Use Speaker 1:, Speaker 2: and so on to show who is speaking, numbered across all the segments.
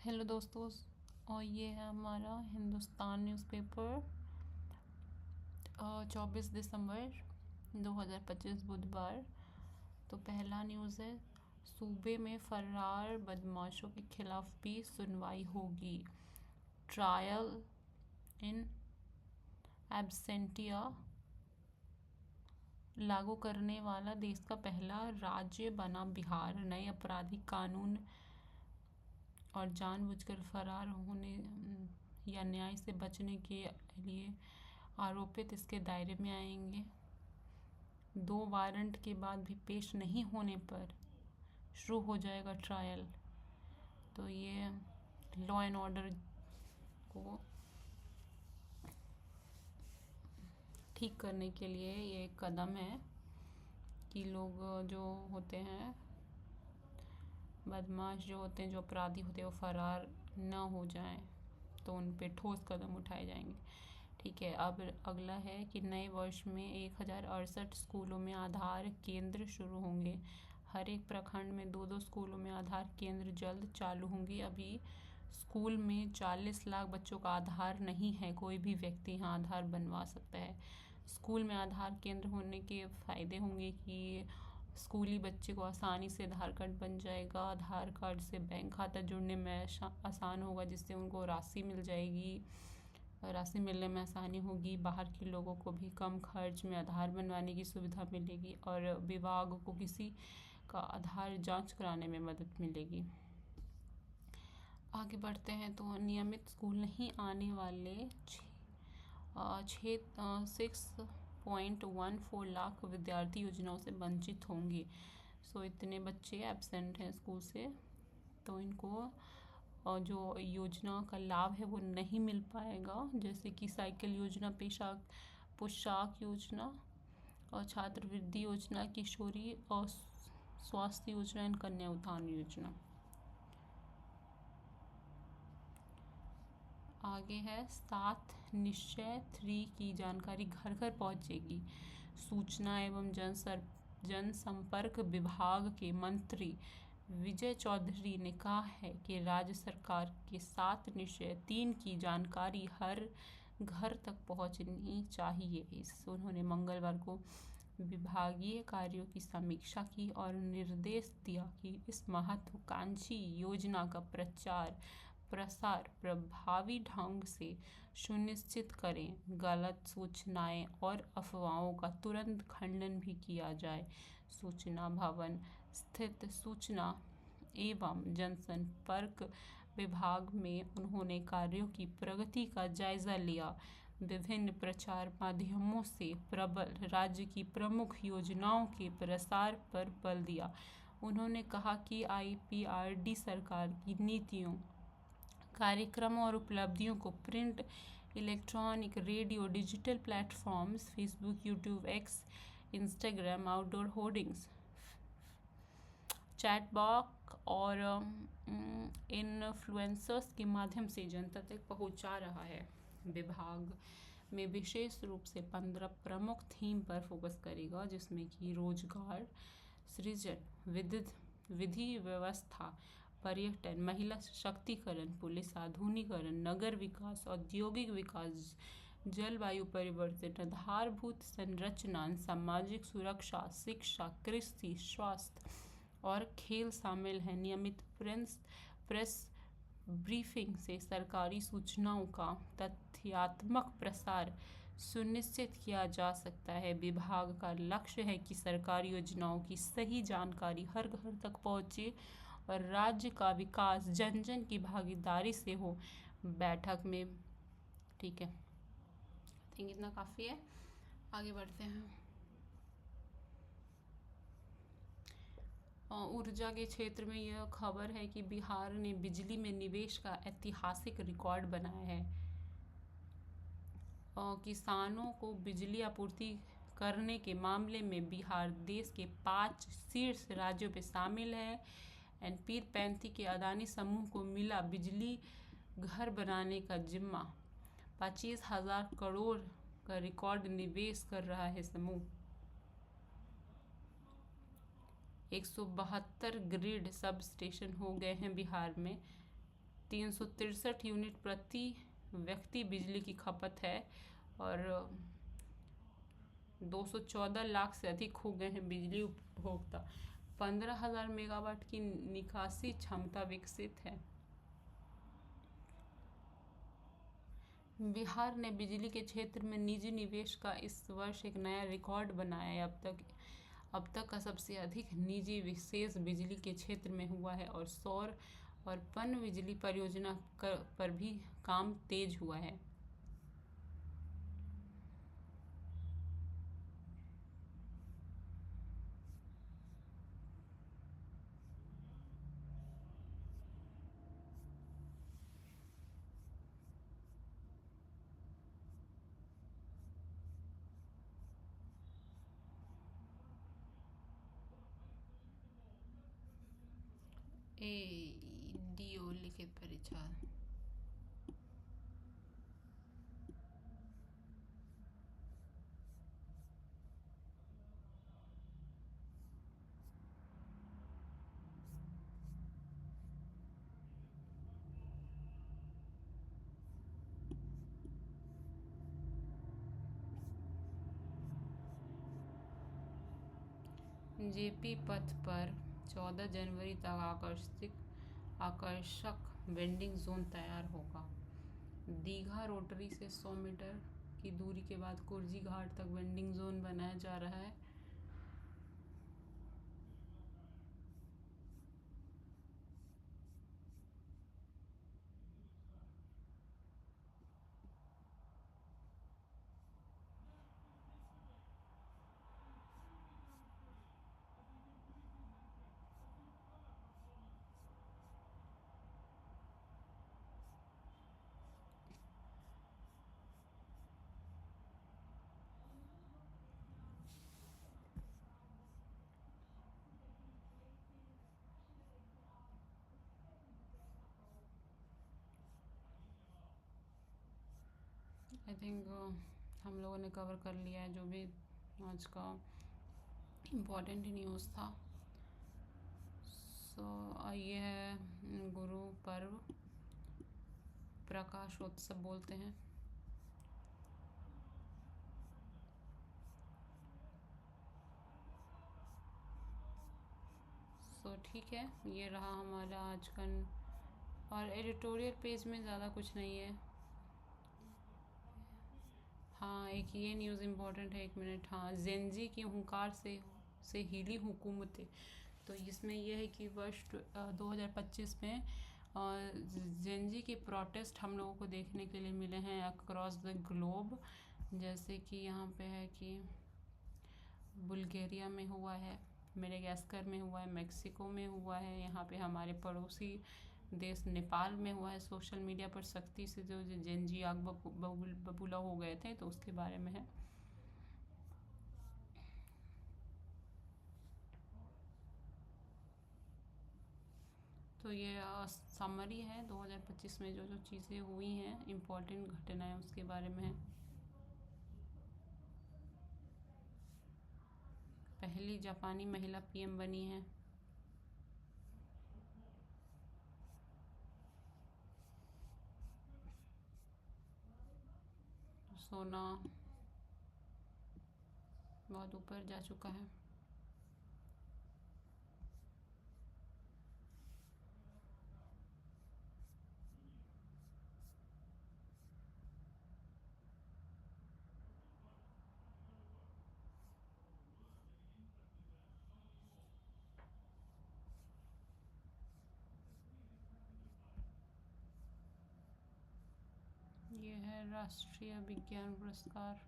Speaker 1: Hello दोस्तों। और ये है हमारा हिंदुस्तान न्यूज़पेपर 24 दिसंबर 2025 बुधवार। तो पहला न्यूज़ है, सूबे में फरार बदमाशों के खिलाफ भी सुनवाई होगी। ट्रायल इन एब्सेंटिया लागू करने वाला देश का पहला राज्य बना बिहार। नए आपराधिक कानून और जानबूझकर फरार होने या न्याय से बचने के लिए आरोपित इसके दायरे में आएंगे। 2 वारंट के बाद भी पेश नहीं होने पर शुरू हो जाएगा ट्रायल। तो ये लॉ एंड ऑर्डर को ठीक करने के लिए ये एक कदम है कि लोग जो होते हैं, बदमाश जो होते हैं, जो अपराधी होते हैं, वो फरार न हो जाएं, तो उन पे ठोस कदम उठाए जाएंगे। ठीक है। अब अगला है कि नए वर्ष में 1068 स्कूलों में आधार केंद्र शुरू होंगे। हर एक प्रखंड में 2-2 स्कूलों में आधार केंद्र जल्द चालू होंगे। अभी स्कूल में 40 लाख बच्चों का आधार नहीं है। कोई भी व्यक्ति यहाँ आधार बनवा सकता है। स्कूल में आधार केंद्र होने के फ़ायदे होंगे कि स्कूली बच्चे को आसानी से आधार कार्ड बन जाएगा। आधार कार्ड से बैंक खाता जुड़ने में आसान होगा, जिससे उनको राशि मिल जाएगी। राशि मिलने में आसानी होगी। बाहर के लोगों को भी कम खर्च में आधार बनवाने की सुविधा मिलेगी और विभाग को किसी का आधार जांच कराने में मदद मिलेगी। आगे बढ़ते हैं तो नियमित स्कूल नहीं आने वाले 6.14 लाख विद्यार्थी योजनाओं से वंचित होंगे। इतने बच्चे एब्सेंट हैं स्कूल से, तो इनको जो योजना का लाभ है वो नहीं मिल पाएगा, जैसे कि साइकिल योजना, पोशाक योजना और छात्रवृत्ति योजना, किशोरी और स्वास्थ्य योजना एवं कन्या उत्थान योजना। आगे है 7 निश्चय 3 की जानकारी घर घर पहुंचेगी। सूचना एवं जनसंपर्क विभाग के मंत्री विजय चौधरी ने कहा है कि राज्य सरकार के 7 निश्चय 3 की जानकारी हर घर तक पहुंचनी चाहिए। उन्होंने मंगलवार को विभागीय कार्यों की समीक्षा की और निर्देश दिया कि इस महत्वाकांक्षी योजना का प्रचार प्रसार प्रभावी ढंग से सुनिश्चित करें। गलत सूचनाएं और अफवाहों का तुरंत खंडन भी किया जाए। सूचना भवन स्थित सूचना एवं जनसंपर्क विभाग में उन्होंने कार्यों की प्रगति का जायजा लिया। विभिन्न प्रचार माध्यमों से प्रबल राज्य की प्रमुख योजनाओं के प्रसार पर बल दिया। उन्होंने कहा कि IPRD सरकार की नीतियों, कार्यक्रमों और उपलब्धियों को print, electronic, radio, digital platforms, Facebook, YouTube, x, Instagram, outdoor hoardings, chatbox और इन्फ्लुएंसर्स के माध्यम से जनता तक पहुंचा रहा है। विभाग में विशेष रूप से 15 प्रमुख थीम पर फोकस करेगा, जिसमें कि रोजगार सृजन, विधि व्यवस्था, पर्यटन, महिला सशक्तिकरण, पुलिस आधुनिकीकरण, नगर विकास, औद्योगिक विकास, जलवायु परिवर्तन, आधारभूत संरचना, सामाजिक सुरक्षा, शिक्षा, कृषि, स्वास्थ्य और खेल शामिल है। नियमित प्रेस ब्रीफिंग से सरकारी सूचनाओं का तथ्यात्मक प्रसार सुनिश्चित किया जा सकता है। विभाग का लक्ष्य है कि सरकारी योजनाओं की सही जानकारी हर घर तक पहुंचे और राज्य का विकास जन जन की भागीदारी से हो। बैठक में ठीक है, थिंक इतना काफ़ी है। आगे बढ़ते हैं। ऊर्जा के क्षेत्र में यह खबर है कि बिहार ने बिजली में निवेश का ऐतिहासिक रिकॉर्ड बनाया है। किसानों को बिजली आपूर्ति करने के मामले में बिहार देश के 5 शीर्ष राज्यों में शामिल है। पीर पैंती के अदानी समूह को मिला बिजली घर बनाने का जिम्मा। 25,000 करोड़ का रिकॉर्ड निवेश कर रहा है समूह। 172 ग्रिड सब स्टेशन हो गए हैं बिहार में। 363 यूनिट प्रति व्यक्ति बिजली की खपत है और 214 लाख से अधिक हो गए हैं बिजली उपभोक्ता। 15,000 मेगावाट की निकासी क्षमता विकसित है। बिहार ने बिजली के क्षेत्र में निजी निवेश का इस वर्ष एक नया रिकॉर्ड बनाया है। अब तक का सबसे अधिक निजी विशेष बिजली के क्षेत्र में हुआ है और सौर और पन बिजली परियोजना पर भी काम तेज हुआ है। ADO लिखित परीक्षा। जेपी पथ पर 14 जनवरी तक आकर्षक वेंडिंग जोन तैयार होगा। दीघा रोटरी से 100 मीटर की दूरी के बाद कुर्जी घाट तक वेंडिंग जोन बनाया जा रहा है। आई थिंक हम लोगों ने कवर कर लिया है जो भी आज का इम्पोर्टेंट न्यूज़ था। ये है गुरु पर्व प्रकाश उत्सव बोलते हैं। ठीक है, ये रहा हमारा आज का। और एडिटोरियल पेज में ज़्यादा कुछ नहीं है। हाँ, एक ये न्यूज़ इम्पोर्टेंट है, 1 मिनट। हाँ, जेनजी की हुंकार से हिली हुकूमतें। तो इसमें यह है कि वर्ष 2025 में जेनजी के प्रोटेस्ट हम लोगों को देखने के लिए मिले हैं अक्रॉस द ग्लोब। जैसे कि यहाँ पे है कि बुल्गारिया में हुआ है, मेडागास्कर में हुआ है, मेक्सिको में हुआ है, यहाँ पे हमारे पड़ोसी देश नेपाल में हुआ है। सोशल मीडिया पर सख्ती से जो जेनजी आग बबूला हो गए थे, तो उसके बारे में है। तो ये समरी है 2025 में जो चीज़ें हुई हैं, इम्पोर्टेंट घटनाएं, उसके बारे में है। पहली जापानी महिला पीएम बनी है। सोना बहुत ऊपर जा चुका है। ये है राष्ट्रीय विज्ञान पुरस्कार।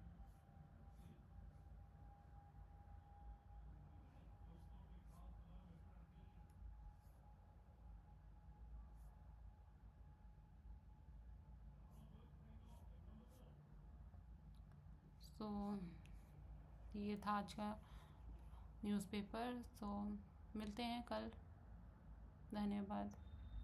Speaker 1: तो ये था आज का न्यूज़पेपर। तो मिलते हैं कल। धन्यवाद।